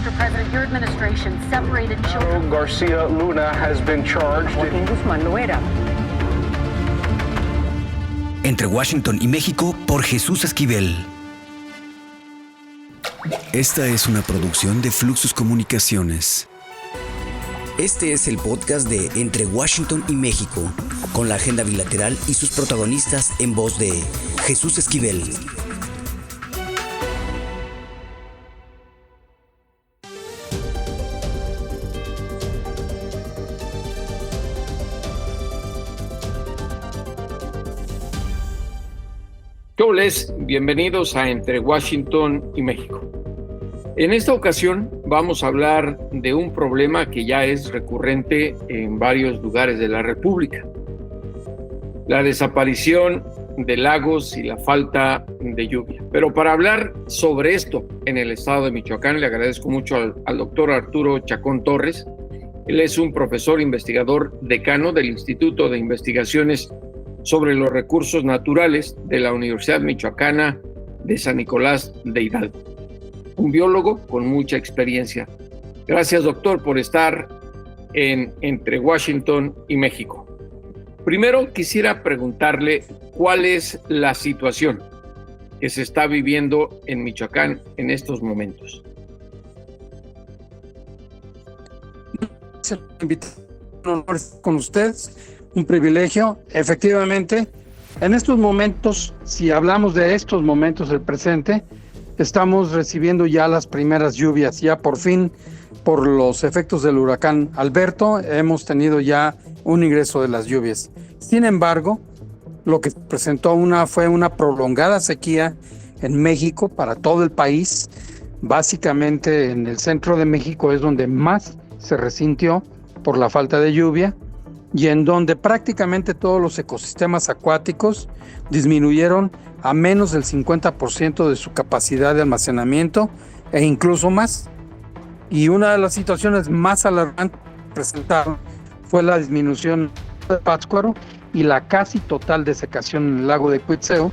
Mr. President, your administration separated children. Garcia Luna has been charged. Joaquín Guzmán Loera. Entre Washington y México por Jesús Esquivel. Esta es una producción de Fluxus Comunicaciones. Este es el podcast de Entre Washington y México, con la agenda bilateral y sus protagonistas en voz de Jesús Esquivel. Bienvenidos a Entre Washington y México. En esta ocasión vamos a hablar de un problema que ya es recurrente en varios lugares de la República: la desaparición de lagos y la falta de lluvia. Pero para hablar sobre esto en el estado de Michoacán, le agradezco mucho al doctor Arturo Chacón Torres. Él es un profesor investigador decano del Instituto de Investigaciones sobre los Recursos Naturales de la Universidad Michoacana de San Nicolás de Hidalgo. Un biólogo con mucha experiencia. Gracias, doctor, por estar entre Washington y México. Primero quisiera preguntarle cuál es la situación que se está viviendo en Michoacán en estos momentos. Un honor estar con ustedes, un privilegio. Efectivamente, en estos momentos, si hablamos de estos momentos del presente, estamos recibiendo ya las primeras lluvias. Ya por fin, por los efectos del huracán Alberto, hemos tenido ya un ingreso de las lluvias. Sin embargo, lo que presentó fue una prolongada sequía en México para todo el país. Básicamente en el centro de México es donde más se resintió por la falta de lluvia, y en donde prácticamente todos los ecosistemas acuáticos disminuyeron a menos del 50% de su capacidad de almacenamiento e incluso más. Y una de las situaciones más alarmantes que presentaron fue la disminución del Pátzcuaro y la casi total desecación en el lago de Cuitzeo,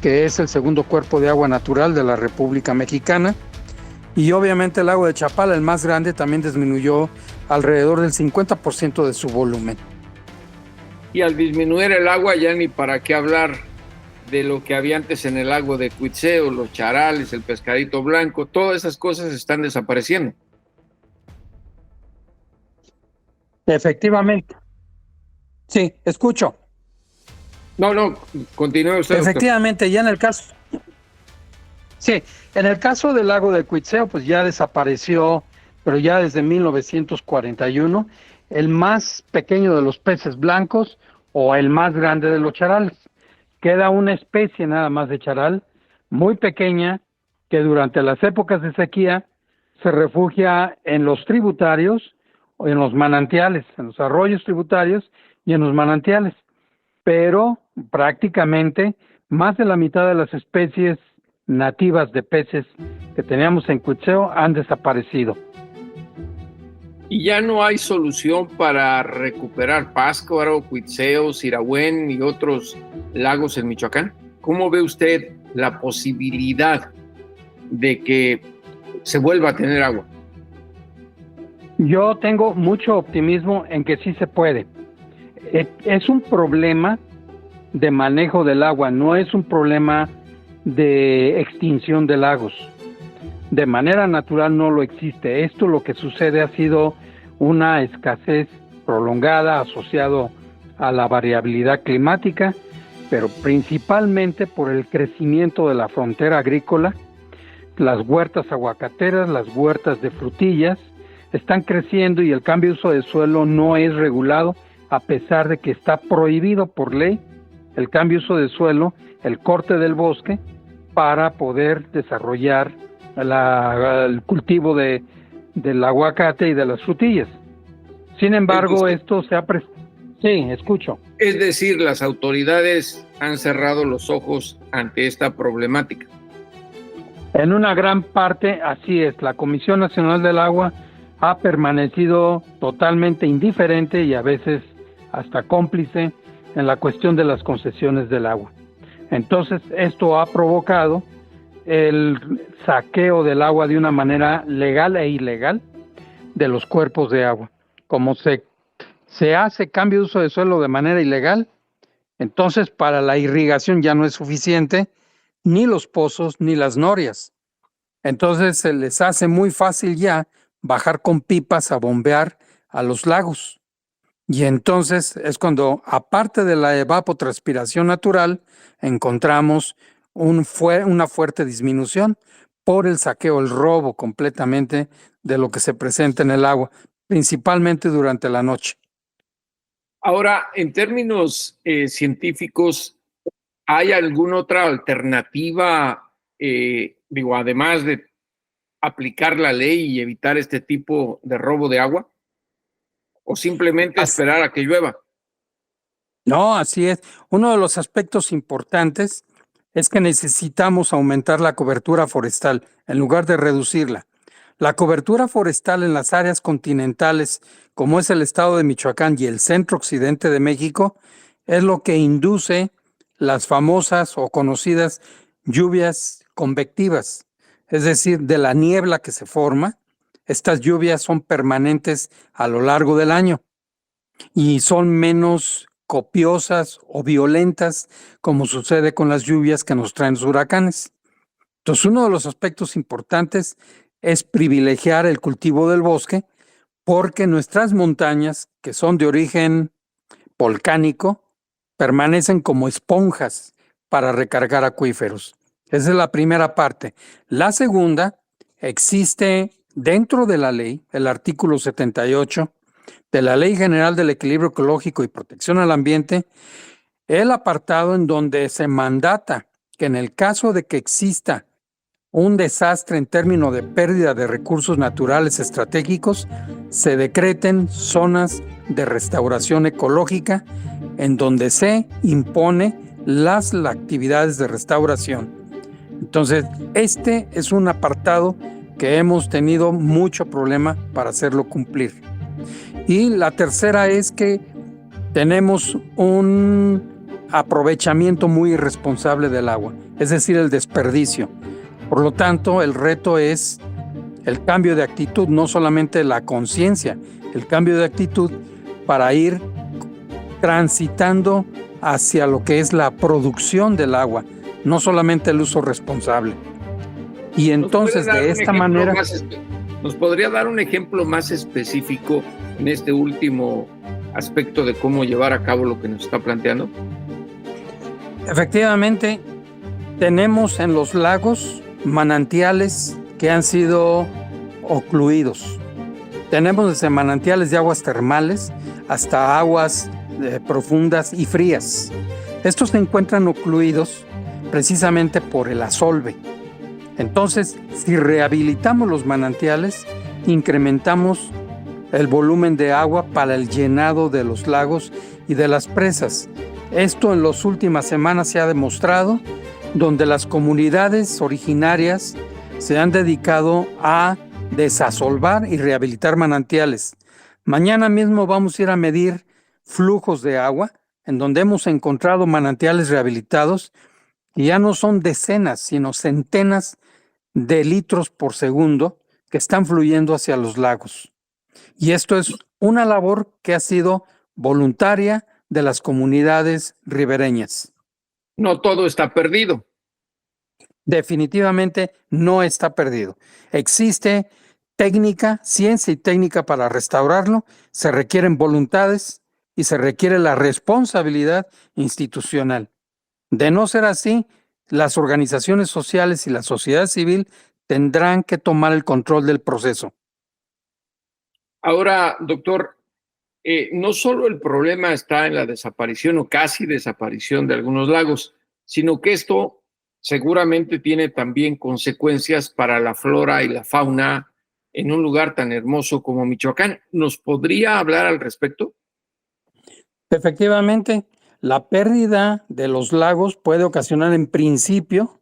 que es el segundo cuerpo de agua natural de la República Mexicana. Y obviamente el lago de Chapala, el más grande, también disminuyó alrededor del 50% de su volumen. Y al disminuir el agua, ya ni para qué hablar de lo que había antes en el lago de Cuitzeo, los charales, el pescadito blanco, todas esas cosas están desapareciendo. Efectivamente. Sí, escucho. No, continúe usted. Efectivamente, ya en el caso... Sí, en el caso del lago de Cuitzeo, pues ya desapareció, pero ya desde 1941, el más pequeño de los peces blancos o el más grande de los charales. Queda una especie nada más de charal, muy pequeña, que durante las épocas de sequía se refugia en los tributarios o en los manantiales, en los arroyos tributarios y en los manantiales. Pero prácticamente más de la mitad de las especies nativas de peces que teníamos en Cuitzeo han desaparecido. ¿Y ya no hay solución para recuperar Pátzcuaro, Cuitzeo, Sirahuén y otros lagos en Michoacán? ¿Cómo ve usted la posibilidad de que se vuelva a tener agua? Yo tengo mucho optimismo en que sí se puede. Es un problema de manejo del agua, no es un problema de extinción de lagos. De manera natural no lo existe. Esto lo que sucede ha sido una escasez prolongada asociado a la variabilidad climática, pero principalmente por el crecimiento de la frontera agrícola. Las huertas aguacateras, las huertas de frutillas están creciendo y el cambio de uso de suelo no es regulado, a pesar de que está prohibido por ley el cambio de uso de suelo, el corte del bosque, para poder desarrollar el cultivo del aguacate y de las frutillas. Sin embargo, esto se ha... Sí, escucho. Es decir, las autoridades han cerrado los ojos ante esta problemática. En una gran parte, así es. La Comisión Nacional del Agua ha permanecido totalmente indiferente y a veces hasta cómplice en la cuestión de las concesiones del agua. Entonces, esto ha provocado el saqueo del agua de una manera legal e ilegal de los cuerpos de agua. Como se hace cambio de uso de suelo de manera ilegal, entonces para la irrigación ya no es suficiente ni los pozos ni las norias. Entonces se les hace muy fácil ya bajar con pipas a bombear a los lagos. Y entonces es cuando, aparte de la evapotranspiración natural, encontramos una fuerte disminución por el saqueo, el robo completamente de lo que se presenta en el agua, principalmente durante la noche. Ahora, en términos científicos, ¿hay alguna otra alternativa, además de aplicar la ley y evitar este tipo de robo de agua? ¿O simplemente esperar a que llueva? No, así es. Uno de los aspectos importantes es que necesitamos aumentar la cobertura forestal en lugar de reducirla. La cobertura forestal en las áreas continentales, como es el estado de Michoacán y el centro occidente de México, es lo que induce las famosas o conocidas lluvias convectivas, es decir, de la niebla que se forma. Estas lluvias son permanentes a lo largo del año y son menos copiosas o violentas como sucede con las lluvias que nos traen los huracanes. Entonces, uno de los aspectos importantes es privilegiar el cultivo del bosque porque nuestras montañas, que son de origen volcánico, permanecen como esponjas para recargar acuíferos. Esa es la primera parte. La segunda, existe dentro de la ley, el artículo 78 de la Ley General del Equilibrio Ecológico y Protección al Ambiente, el apartado en donde se mandata que en el caso de que exista un desastre en términos de pérdida de recursos naturales estratégicos, se decreten zonas de restauración ecológica en donde se impone las actividades de restauración. Entonces, este es un apartado que hemos tenido mucho problema para hacerlo cumplir. Y la tercera es que tenemos un aprovechamiento muy irresponsable del agua, es decir, el desperdicio. Por lo tanto, el reto es el cambio de actitud, no solamente la conciencia, el cambio de actitud para ir transitando hacia lo que es la producción del agua, no solamente el uso responsable. Y entonces de esta manera... ¿Nos podría dar un ejemplo más específico en este último aspecto de cómo llevar a cabo lo que nos está planteando? Efectivamente, tenemos en los lagos manantiales que han sido ocluidos. Tenemos desde manantiales de aguas termales hasta aguas profundas y frías. Estos se encuentran ocluidos precisamente por el asolve. Entonces, si rehabilitamos los manantiales, incrementamos el volumen de agua para el llenado de los lagos y de las presas. Esto en las últimas semanas se ha demostrado, donde las comunidades originarias se han dedicado a desasolvar y rehabilitar manantiales. Mañana mismo vamos a ir a medir flujos de agua, en donde hemos encontrado manantiales rehabilitados, y ya no son decenas, sino centenas de litros por segundo que están fluyendo hacia los lagos. Y esto es una labor que ha sido voluntaria de las comunidades ribereñas. No todo está perdido. Definitivamente no está perdido. Existe técnica, ciencia y técnica para restaurarlo. Se requieren voluntades y se requiere la responsabilidad institucional. De no ser así, las organizaciones sociales y la sociedad civil tendrán que tomar el control del proceso. Ahora, doctor, no solo el problema está en la desaparición o casi desaparición de algunos lagos, sino que esto seguramente tiene también consecuencias para la flora y la fauna en un lugar tan hermoso como Michoacán. ¿Nos podría hablar al respecto? Efectivamente, la pérdida de los lagos puede ocasionar en principio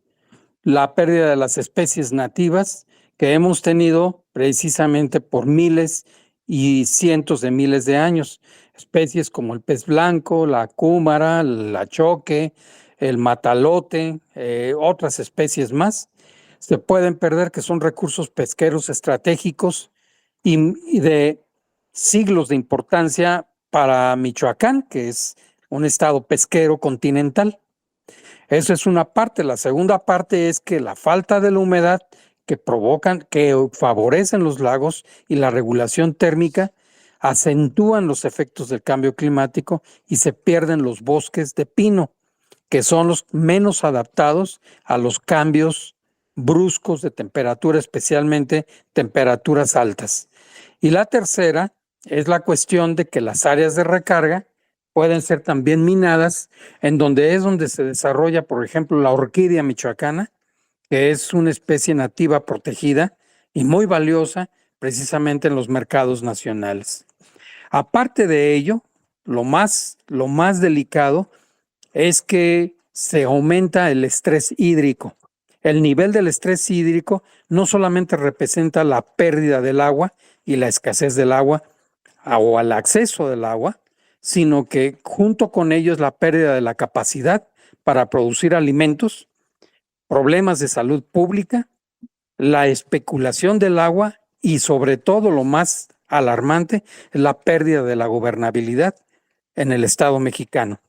la pérdida de las especies nativas que hemos tenido precisamente por miles y cientos de miles de años. Especies como el pez blanco, la cúmara, la choque, el matalote, otras especies más. se pueden perder, que son recursos pesqueros estratégicos y de siglos de importancia para Michoacán, que es un estado pesquero continental. Esa es una parte. La segunda parte es que la falta de la humedad que favorecen los lagos y la regulación térmica acentúan los efectos del cambio climático y se pierden los bosques de pino, que son los menos adaptados a los cambios bruscos de temperatura, especialmente temperaturas altas. Y la tercera es la cuestión de que las áreas de recarga pueden ser también minadas, en donde se desarrolla, por ejemplo, la orquídea michoacana, que es una especie nativa protegida y muy valiosa precisamente en los mercados nacionales. Aparte de ello, lo más delicado es que se aumenta el estrés hídrico. El nivel del estrés hídrico no solamente representa la pérdida del agua y la escasez del agua o el acceso del agua, sino que junto con ello es la pérdida de la capacidad para producir alimentos, problemas de salud pública, la especulación del agua y sobre todo lo más alarmante es la pérdida de la gobernabilidad en el Estado mexicano.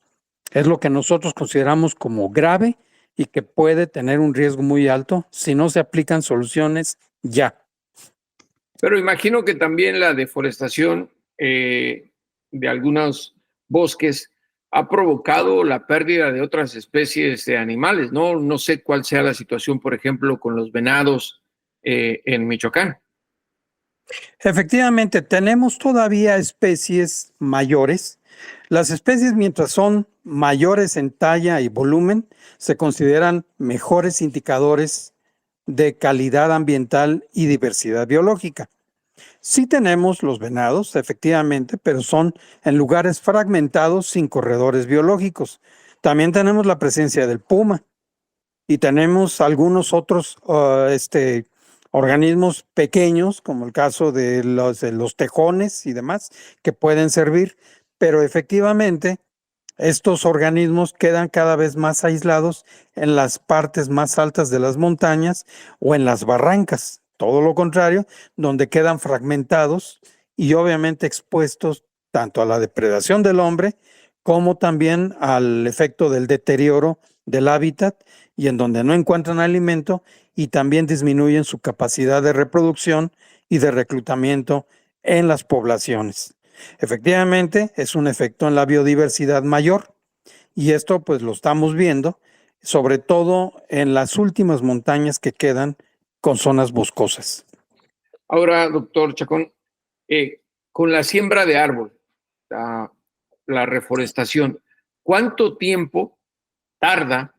Es lo que nosotros consideramos como grave y que puede tener un riesgo muy alto si no se aplican soluciones ya. Pero imagino que también la deforestación de algunos bosques ha provocado la pérdida de otras especies de animales, ¿no? No sé cuál sea la situación, por ejemplo, con los venados en Michoacán. Efectivamente, tenemos todavía especies mayores. Las especies, mientras son mayores en talla y volumen, se consideran mejores indicadores de calidad ambiental y diversidad biológica. Sí tenemos los venados, efectivamente, pero son en lugares fragmentados sin corredores biológicos. También tenemos la presencia del puma y tenemos algunos otros organismos pequeños, como el caso de los tejones y demás, que pueden servir, pero efectivamente estos organismos quedan cada vez más aislados en las partes más altas de las montañas o en las barrancas. Todo lo contrario, donde quedan fragmentados y obviamente expuestos tanto a la depredación del hombre como también al efecto del deterioro del hábitat y en donde no encuentran alimento y también disminuyen su capacidad de reproducción y de reclutamiento en las poblaciones. Efectivamente, es un efecto en la biodiversidad mayor y esto pues lo estamos viendo, sobre todo en las últimas montañas que quedan con zonas boscosas. Ahora, doctor Chacón, con la siembra de árbol, la reforestación, ¿cuánto tiempo tarda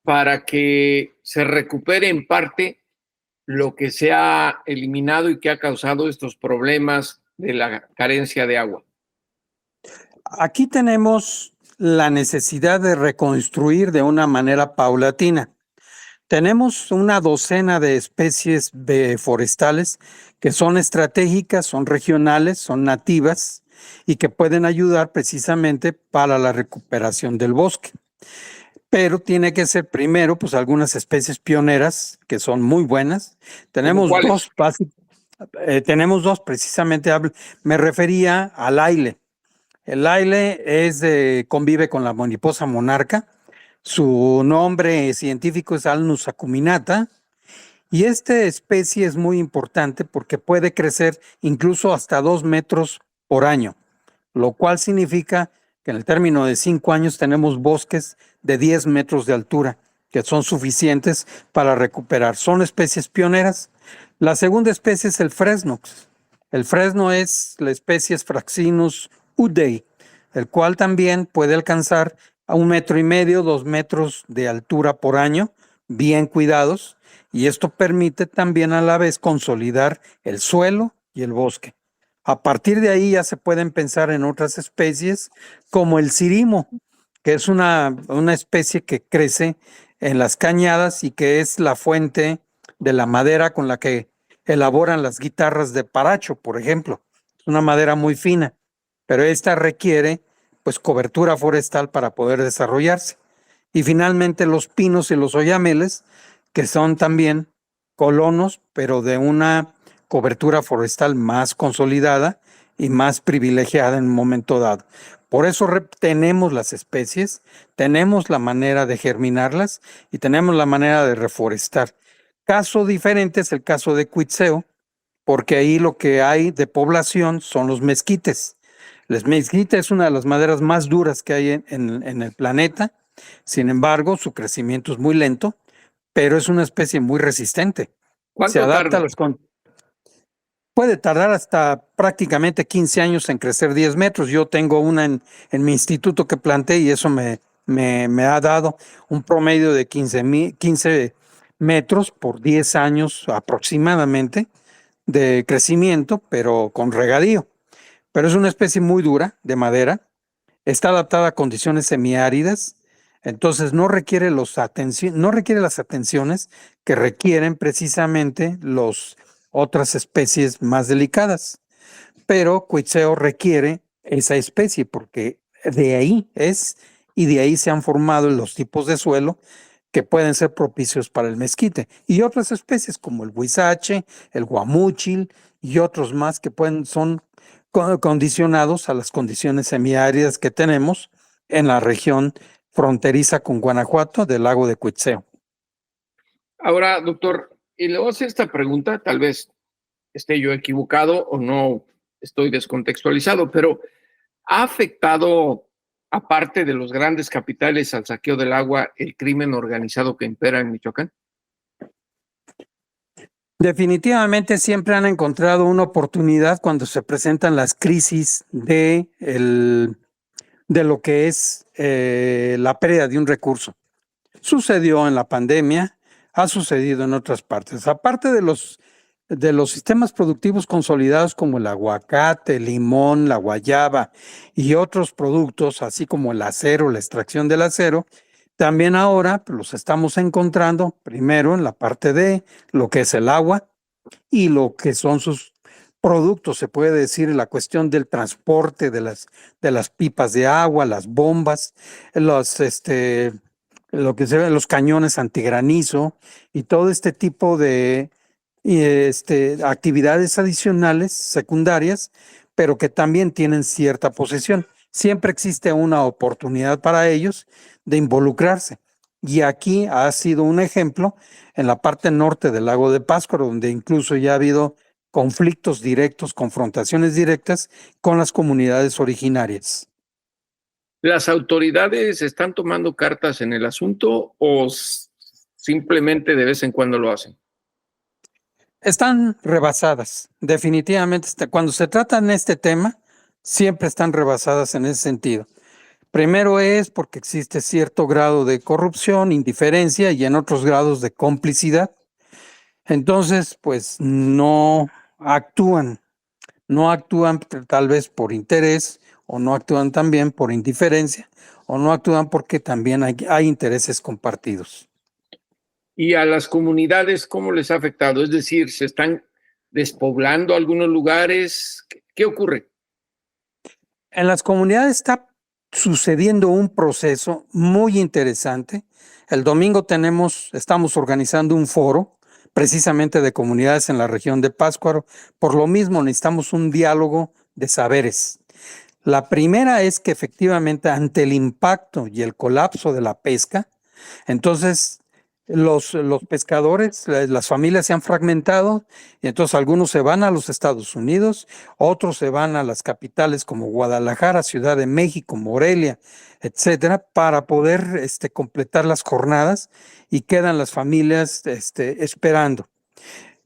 para que se recupere en parte lo que se ha eliminado y que ha causado estos problemas de la carencia de agua? Aquí tenemos la necesidad de reconstruir de una manera paulatina. Tenemos una docena de especies forestales que son estratégicas, son regionales, son nativas y que pueden ayudar precisamente para la recuperación del bosque. Pero tiene que ser primero, pues algunas especies pioneras que son muy buenas. Tenemos dos precisamente. Me refería al aile. El aile convive con la mariposa monarca. Su nombre científico es Alnus acuminata y esta especie es muy importante porque puede crecer incluso hasta 2 metros por año, lo cual significa que en el término de 5 años tenemos bosques de 10 metros de altura, que son suficientes para recuperar. Son especies pioneras. La segunda especie es el fresno. El fresno es la especie Fraxinus udei, el cual también puede alcanzar a 1,5 metros, 2 metros de altura por año, bien cuidados, y esto permite también a la vez consolidar el suelo y el bosque. A partir de ahí ya se pueden pensar en otras especies como el cirimo, que es una especie que crece en las cañadas y que es la fuente de la madera con la que elaboran las guitarras de paracho, por ejemplo. Es una madera muy fina, pero esta requiere pues cobertura forestal para poder desarrollarse. Y finalmente los pinos y los oyameles, que son también colonos, pero de una cobertura forestal más consolidada y más privilegiada en un momento dado. Por eso tenemos las especies, tenemos la manera de germinarlas y tenemos la manera de reforestar. Caso diferente es el caso de Cuitzeo, porque ahí lo que hay de población son los mezquites. El mezquite es una de las maderas más duras que hay en el planeta. Sin embargo, su crecimiento es muy lento, pero es una especie muy resistente. Se ¿Cuánto adapta tarda? a las Puede tardar hasta prácticamente 15 años en crecer 10 metros. Yo tengo una en mi instituto que planté y eso me ha dado un promedio de 15 metros por 10 años aproximadamente de crecimiento, pero con regadío. Pero es una especie muy dura de madera, está adaptada a condiciones semiáridas, entonces no requiere las atenciones que requieren precisamente las otras especies más delicadas. Pero Cuitzeo requiere esa especie porque de ahí es y de ahí se han formado los tipos de suelo que pueden ser propicios para el mezquite. Y otras especies como el huizache, el guamúchil y otros más que son condicionados a las condiciones semiáridas que tenemos en la región fronteriza con Guanajuato del lago de Cuitzeo. Ahora, doctor, y le voy a hacer esta pregunta, tal vez esté yo equivocado o no estoy descontextualizado, pero ¿ha afectado, aparte de los grandes capitales, al saqueo del agua, el crimen organizado que impera en Michoacán? Definitivamente siempre han encontrado una oportunidad cuando se presentan las crisis de lo que es la pérdida de un recurso. Sucedió en la pandemia, ha sucedido en otras partes. Aparte de los sistemas productivos consolidados como el aguacate, el limón, la guayaba y otros productos, así como el acero, la extracción del acero, también ahora los estamos encontrando primero en la parte de lo que es el agua y lo que son sus productos, se puede decir, la cuestión del transporte de las pipas de agua, las bombas, lo que se ve, los cañones antigranizo y todo este tipo de actividades adicionales, secundarias, pero que también tienen cierta posesión. Siempre existe una oportunidad para ellos de involucrarse. Y aquí ha sido un ejemplo en la parte norte del lago de Pátzcuaro, donde incluso ya ha habido conflictos directos, confrontaciones directas con las comunidades originarias. ¿Las autoridades están tomando cartas en el asunto o simplemente de vez en cuando lo hacen? Están rebasadas, definitivamente. Cuando se trata en este tema, siempre están rebasadas en ese sentido. Primero es porque existe cierto grado de corrupción, indiferencia y en otros grados de complicidad. Entonces, pues no actúan tal vez por interés o no actúan también por indiferencia o no actúan porque también hay intereses compartidos. ¿Y a las comunidades cómo les ha afectado? Es decir, ¿se están despoblando algunos lugares? ¿Qué ocurre? En las comunidades está sucediendo un proceso muy interesante. El domingo estamos organizando un foro precisamente de comunidades en la región de Pátzcuaro. Por lo mismo necesitamos un diálogo de saberes. La primera es que efectivamente ante el impacto y el colapso de la pesca, entonces los pescadores, las familias se han fragmentado y entonces algunos se van a los Estados Unidos, otros se van a las capitales como Guadalajara, Ciudad de México, Morelia, etcétera, para poder completar las jornadas y quedan las familias esperando.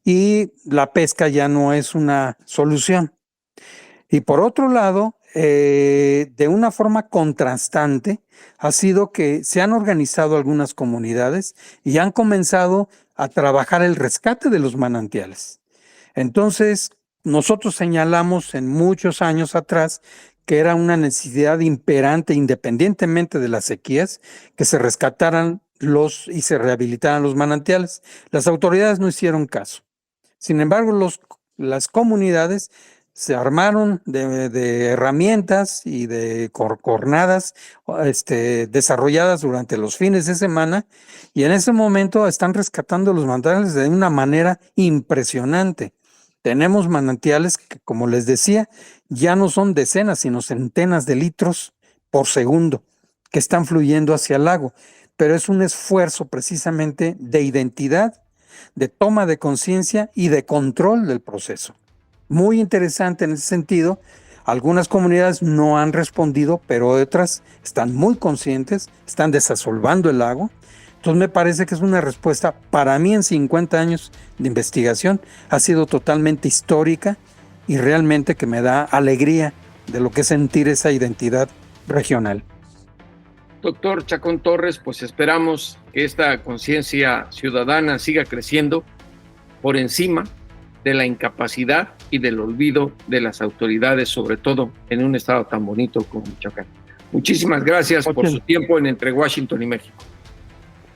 Y la pesca ya no es una solución. Y por otro lado, de una forma contrastante, ha sido que se han organizado algunas comunidades y han comenzado a trabajar el rescate de los manantiales. Entonces, nosotros señalamos en muchos años atrás que era una necesidad imperante, independientemente de las sequías, que se rescataran y se rehabilitaran los manantiales. Las autoridades no hicieron caso. Sin embargo, las comunidades se armaron de herramientas y de cornadas desarrolladas durante los fines de semana, y en ese momento están rescatando los manantiales de una manera impresionante. Tenemos manantiales que, como les decía, ya no son decenas, sino centenas de litros por segundo que están fluyendo hacia el lago, pero es un esfuerzo precisamente de identidad, de toma de conciencia y de control del proceso. Muy interesante en ese sentido. Algunas comunidades no han respondido, pero otras están muy conscientes, están desasolvando el lago. Entonces me parece que es una respuesta, para mí en 50 años de investigación, ha sido totalmente histórica y realmente que me da alegría de lo que es sentir esa identidad regional. Doctor Chacón Torres, pues esperamos que esta conciencia ciudadana siga creciendo por encima de la incapacidad y del olvido de las autoridades, sobre todo en un estado tan bonito como Michoacán. Muchísimas gracias por su tiempo en Entre Washington y México.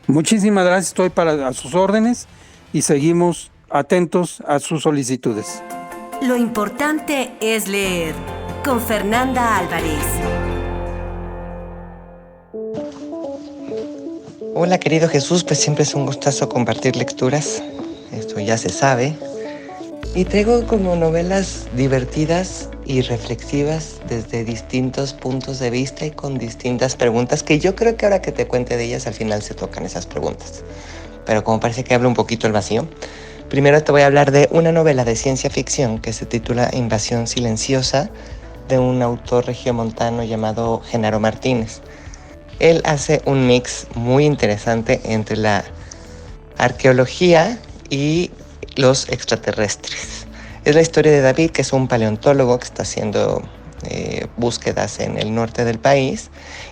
Muchísimas gracias, estoy a sus órdenes y seguimos atentos a sus solicitudes. Lo importante es leer, con Fernanda Álvarez. Hola querido Jesús, pues siempre es un gustazo compartir lecturas, esto ya se sabe. Y traigo como novelas divertidas y reflexivas desde distintos puntos de vista y con distintas preguntas que yo creo que ahora que te cuente de ellas al final se tocan esas preguntas. Pero como parece que hablo un poquito el vacío, primero te voy a hablar de una novela de ciencia ficción que se titula Invasión Silenciosa, de un autor regiomontano llamado Genaro Martínez. Él hace un mix muy interesante entre la arqueología y los extraterrestres. Es la historia de David, que es un paleontólogo que está haciendo búsquedas en el norte del país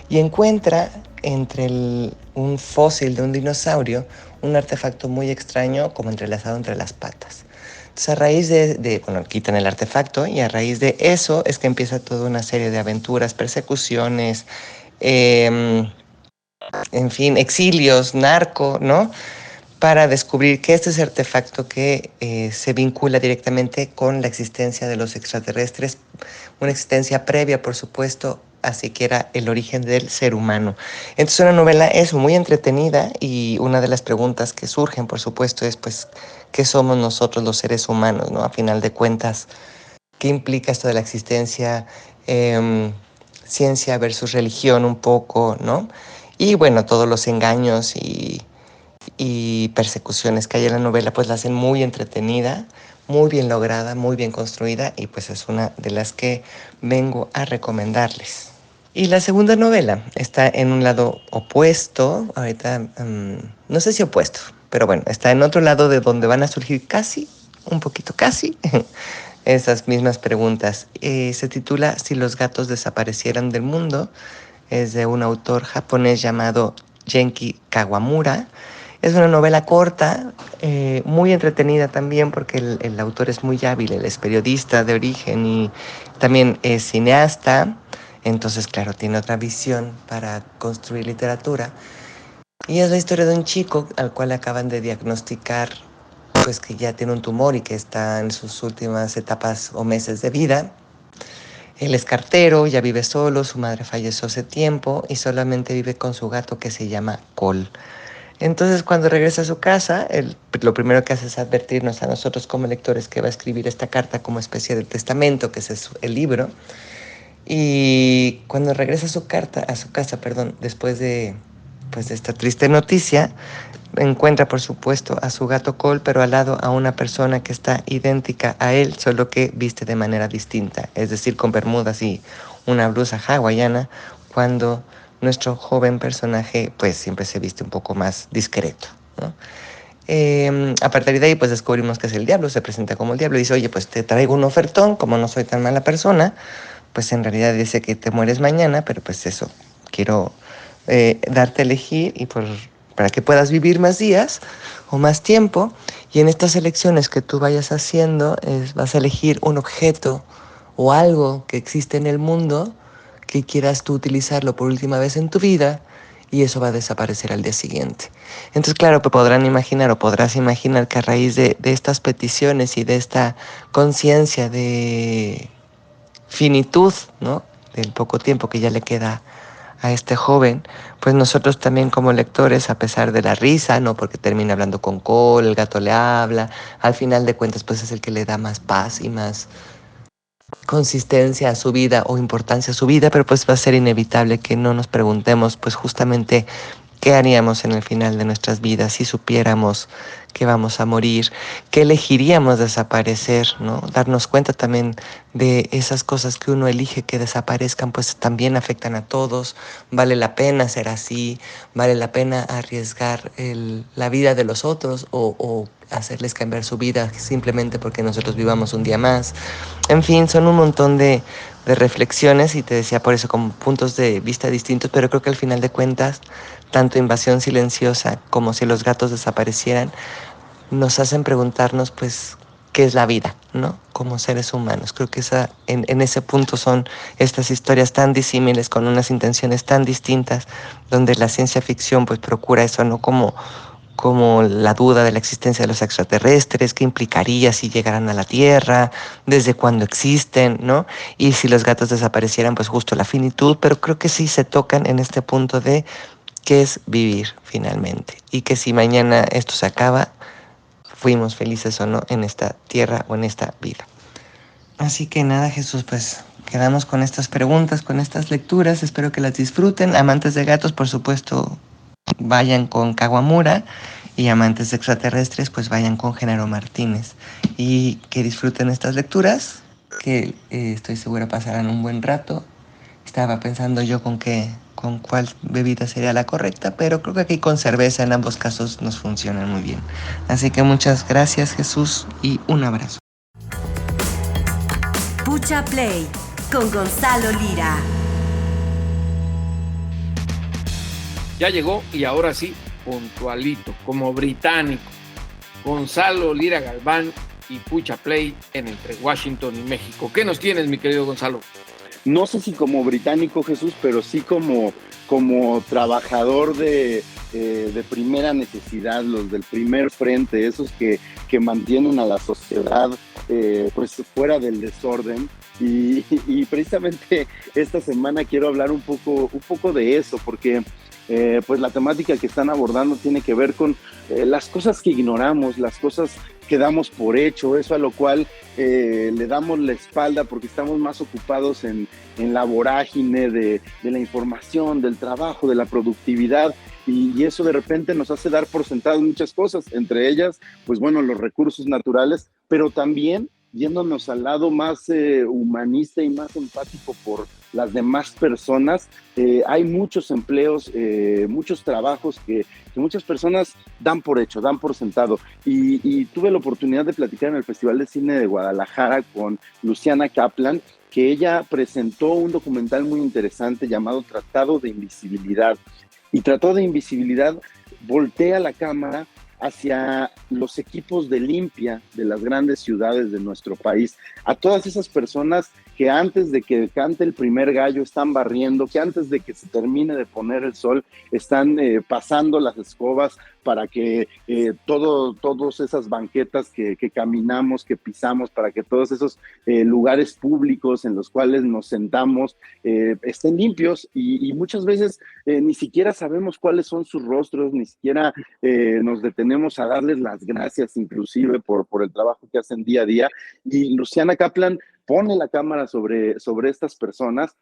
y encuentra entre un fósil de un dinosaurio un artefacto muy extraño como entrelazado entre las patas. Entonces a raíz bueno, quitan el artefacto y a raíz de eso es que empieza toda una serie de aventuras, persecuciones, en fin, exilios, narco, ¿no? Para descubrir que este es artefacto que se vincula directamente con la existencia de los extraterrestres, una existencia previa, por supuesto, a siquiera el origen del ser humano. Entonces una novela es muy entretenida y una de las preguntas que surgen, por supuesto, es pues, ¿qué somos nosotros los seres humanos, ¿no? A final de cuentas, ¿qué implica esto de la existencia? Ciencia versus religión un poco, ¿no? Y bueno, todos los engaños y persecuciones que hay en la novela pues la hacen muy entretenida, muy bien lograda, muy bien construida y pues es una de las que vengo a recomendarles. Y la segunda novela está en un lado opuesto, ahorita no sé si opuesto, pero bueno, está en otro lado de donde van a surgir casi, un poquito casi, esas mismas preguntas. Se titula Si los gatos desaparecieran del mundo, es de un autor japonés llamado Genki Kawamura. Es una novela corta, muy entretenida también porque el autor es muy hábil, él es periodista de origen y también es cineasta, entonces claro, tiene otra visión para construir literatura. Y es la historia de un chico al cual acaban de diagnosticar pues que ya tiene un tumor y que está en sus últimas etapas o meses de vida. Él es cartero, ya vive solo, su madre falleció hace tiempo y solamente vive con su gato que se llama Cole. Entonces, cuando regresa a su casa, lo primero que hace es advertirnos a nosotros como lectores que va a escribir esta carta como especie de testamento, que es el libro. Y cuando regresa a su casa, después de esta triste noticia, encuentra, por supuesto, a su gato Cole, pero al lado a una persona que está idéntica a él, solo que viste de manera distinta, es decir, con bermudas y una blusa hawaiana, cuando nuestro joven personaje pues siempre se viste un poco más discreto, ¿no? A partir de ahí pues descubrimos que es el diablo, se presenta como el diablo y dice, oye, pues te traigo un ofertón, como no soy tan mala persona, pues en realidad dice que te mueres mañana, pero pues eso, quiero darte a elegir y para que puedas vivir más días o más tiempo, y en estas elecciones que tú vayas haciendo vas a elegir un objeto o algo que existe en el mundo que quieras tú utilizarlo por última vez en tu vida y eso va a desaparecer al día siguiente. Entonces, claro, pues podrán imaginar o podrás imaginar que a raíz de estas peticiones y de esta conciencia de finitud, ¿no? Del poco tiempo que ya le queda a este joven, pues nosotros también como lectores, a pesar de la risa, ¿no? Porque termina hablando con Cole, el gato le habla, al final de cuentas pues es el que le da más paz y más consistencia a su vida o importancia a su vida, pero pues va a ser inevitable que no nos preguntemos pues justamente qué haríamos en el final de nuestras vidas si supiéramos que vamos a morir, qué elegiríamos desaparecer, ¿no? Darnos cuenta también de esas cosas que uno elige que desaparezcan, pues también afectan a todos. Vale la pena ser así, vale la pena arriesgar la vida de los otros o hacerles cambiar su vida simplemente porque nosotros vivamos un día más. En fin, son un montón de reflexiones y te decía por eso como puntos de vista distintos, pero creo que al final de cuentas, tanto Invasión Silenciosa como Si los gatos desaparecieran, nos hacen preguntarnos pues qué es la vida, ¿no? Como seres humanos. Creo que en ese punto son estas historias tan disímiles, con unas intenciones tan distintas, donde la ciencia ficción pues procura eso, ¿no? Como la duda de la existencia de los extraterrestres, qué implicaría si llegaran a la Tierra, desde cuándo existen, ¿no? Y si los gatos desaparecieran, pues justo la finitud, pero creo que sí se tocan en este punto de qué es vivir finalmente, y que si mañana esto se acaba, fuimos felices o no en esta tierra o en esta vida. Así que nada, Jesús, pues quedamos con estas preguntas, con estas lecturas, espero que las disfruten. Amantes de gatos, por supuesto, vayan con Kawamura, y amantes de extraterrestres, pues vayan con Genaro Martínez, y que disfruten estas lecturas, que estoy segura pasarán un buen rato. Estaba pensando yo con cuál bebida sería la correcta, pero creo que aquí con cerveza en ambos casos nos funcionan muy bien. Así que muchas gracias, Jesús, y un abrazo. Pucha Play con Gonzalo Lira. Ya llegó y ahora sí, puntualito, como británico. Gonzalo Lira Galván y Pucha Play entre Washington y México. ¿Qué nos tienes, mi querido Gonzalo? No sé si como británico, Jesús, pero sí como trabajador de primera necesidad, los del primer frente, esos que mantienen a la sociedad pues fuera del desorden. Y precisamente esta semana quiero hablar un poco de eso, porque pues la temática que están abordando tiene que ver con las cosas que ignoramos, las cosas que damos por hecho, eso a lo cual le damos la espalda porque estamos más ocupados en la vorágine de la información, del trabajo, de la productividad, y eso de repente nos hace dar por sentado muchas cosas, entre ellas, pues bueno, los recursos naturales, pero también yéndonos al lado más humanista y más empático por las demás personas. Hay muchos empleos, muchos trabajos que muchas personas dan por hecho, dan por sentado. Y tuve la oportunidad de platicar en el Festival de Cine de Guadalajara con Luciana Kaplan, que ella presentó un documental muy interesante llamado Tratado de Invisibilidad. Y Tratado de Invisibilidad voltea la cámara hacia los equipos de limpia de las grandes ciudades de nuestro país, a todas esas personas que antes de que cante el primer gallo están barriendo, que antes de que se termine de poner el sol están pasando las escobas para que todas esas banquetas que caminamos, que pisamos, para que todos esos lugares públicos en los cuales nos sentamos estén limpios, y muchas veces ni siquiera sabemos cuáles son sus rostros, ni siquiera nos detenemos a darles las gracias inclusive por el trabajo que hacen día a día. Y Luciana Kaplan pone la cámara sobre estas personas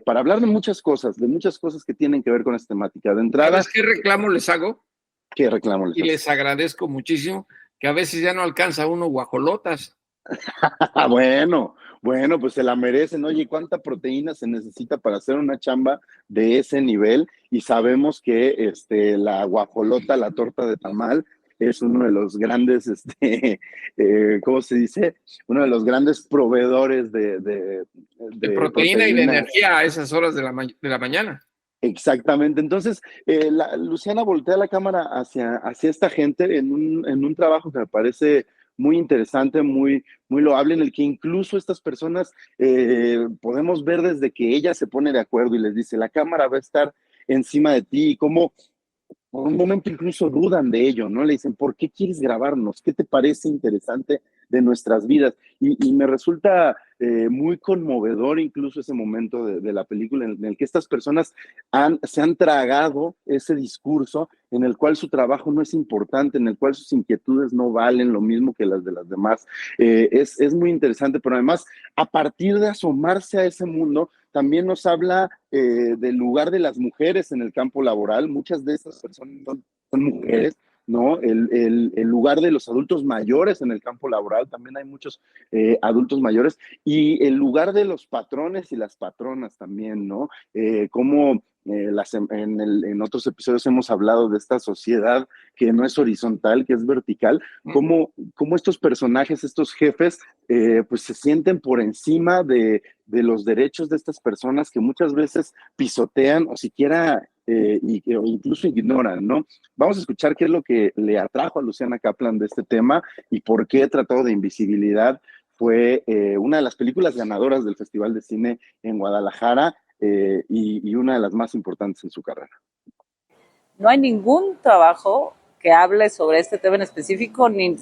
para hablar de muchas cosas que tienen que ver con esta temática. De entrada, ¿sabes qué reclamo les hago? ¿Qué reclamo les hago? Y les agradezco muchísimo que a veces ya no alcanza uno guajolotas. Bueno, pues se la merecen. Oye, ¿cuánta proteína se necesita para hacer una chamba de ese nivel? Y sabemos que la guajolota, la torta de tamal, es uno de los grandes, ¿cómo se dice? Uno de los grandes proveedores de proteína y de energía a esas horas de la mañana. Exactamente. Entonces, Luciana voltea la cámara hacia esta gente en un trabajo que me parece muy interesante, muy, muy loable, en el que incluso estas personas podemos ver desde que ella se pone de acuerdo y les dice, la cámara va a estar encima de ti, y cómo por un momento incluso dudan de ello, ¿no? Le dicen, ¿por qué quieres grabarnos? ¿Qué te parece interesante de nuestras vidas? Y me resulta muy conmovedor incluso ese momento de la película en el que estas personas se han tragado ese discurso en el cual su trabajo no es importante, en el cual sus inquietudes no valen lo mismo que las de las demás. Es muy interesante, pero además, a partir de asomarse a ese mundo, también nos habla del lugar de las mujeres en el campo laboral. Muchas de estas personas son mujeres, ¿no? El lugar de los adultos mayores en el campo laboral, también hay muchos adultos mayores, y el lugar de los patrones y las patronas también, ¿no? Como en otros episodios hemos hablado de esta sociedad que no es horizontal, que es vertical, como estos personajes, estos jefes, pues se sienten por encima de los derechos de estas personas que muchas veces pisotean o siquiera o incluso ignoran, ¿no? Vamos a escuchar qué es lo que le atrajo a Luciana Kaplan de este tema y por qué Tratado de Invisibilidad fue una de las películas ganadoras del Festival de Cine en Guadalajara y una de las más importantes en su carrera. No hay ningún trabajo que hable sobre este tema en específico, ni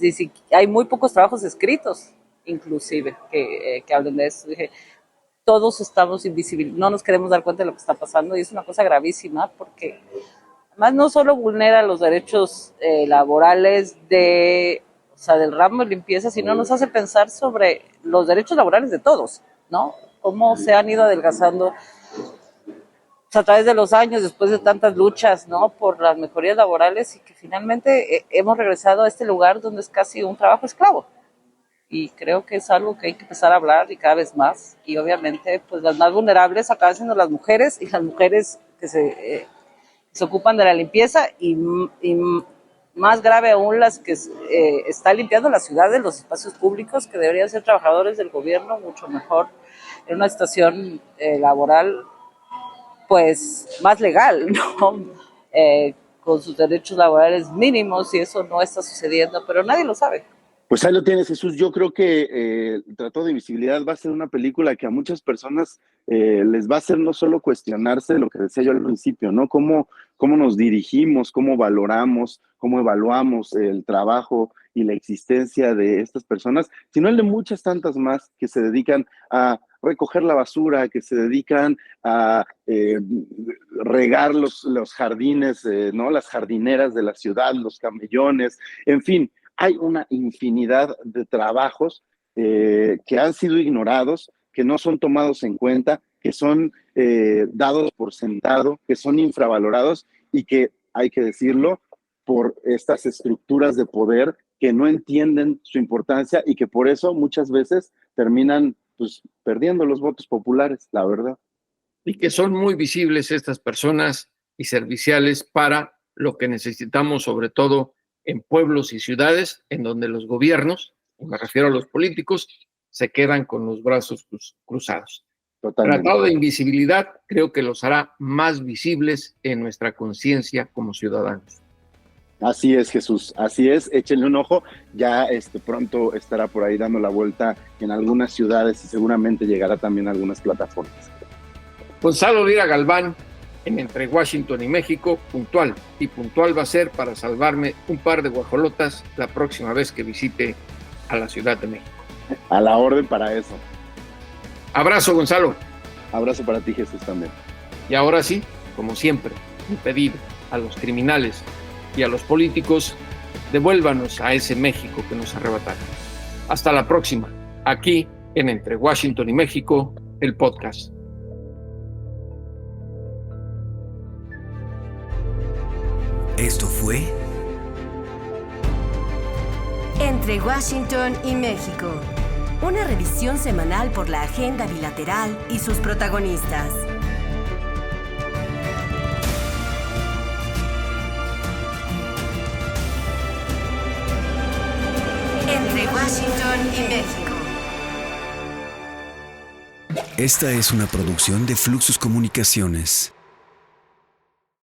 hay muy pocos trabajos escritos, inclusive, que hablen de eso. Dije, todos estamos invisibles, no nos queremos dar cuenta de lo que está pasando y es una cosa gravísima porque además no solo vulnera los derechos laborales del ramo de limpieza, sino nos hace pensar sobre los derechos laborales de todos, ¿no? Cómo se han ido adelgazando a través de los años, después de tantas luchas, ¿no? Por las mejorías laborales y que finalmente hemos regresado a este lugar donde es casi un trabajo esclavo. Y creo que es algo que hay que empezar a hablar y cada vez más. Y obviamente, pues las más vulnerables acaban siendo las mujeres y las mujeres que se ocupan de la limpieza y más grave aún las que están limpiando las ciudades, los espacios públicos, que deberían ser trabajadores del gobierno mucho mejor en una situación laboral pues más legal, ¿no? Con sus derechos laborales mínimos, y eso no está sucediendo, pero nadie lo sabe. Pues ahí lo tienes, Jesús. Yo creo que el Tratado de Invisibilidad va a ser una película que a muchas personas les va a hacer no solo cuestionarse lo que decía yo al principio, ¿no? Cómo nos dirigimos, cómo valoramos, cómo evaluamos el trabajo y la existencia de estas personas, sino el de muchas tantas más que se dedican a recoger la basura, que se dedican a regar los jardines, ¿no? Las jardineras de la ciudad, los camellones, en fin. Hay una infinidad de trabajos que han sido ignorados, que no son tomados en cuenta, que son dados por sentado, que son infravalorados y que, hay que decirlo, por estas estructuras de poder que no entienden su importancia y que por eso muchas veces terminan pues, perdiendo los votos populares, la verdad. Y que son muy visibles estas personas y serviciales para lo que necesitamos, sobre todo en pueblos y ciudades, en donde los gobiernos, me refiero a los políticos, se quedan con los brazos cruzados. Totalmente. Tratado de Invisibilidad creo que los hará más visibles en nuestra conciencia como ciudadanos. Así es, Jesús, así es, échenle un ojo, ya pronto estará por ahí dando la vuelta en algunas ciudades y seguramente llegará también a algunas plataformas. Gonzalo Lira Galván, en Entre Washington y México, puntual va a ser para salvarme un par de guajolotas la próxima vez que visite a la Ciudad de México. A la orden para eso. Abrazo, Gonzalo. Abrazo para ti, Jesús, también. Y ahora sí, como siempre, un pedido a los criminales y a los políticos: devuélvanos a ese México que nos arrebataron. Hasta la próxima, aquí en Entre Washington y México, el podcast. Esto fue Entre Washington y México, una revisión semanal por la agenda bilateral y sus protagonistas. Entre Washington y México. Esta es una producción de Fluxus Comunicaciones.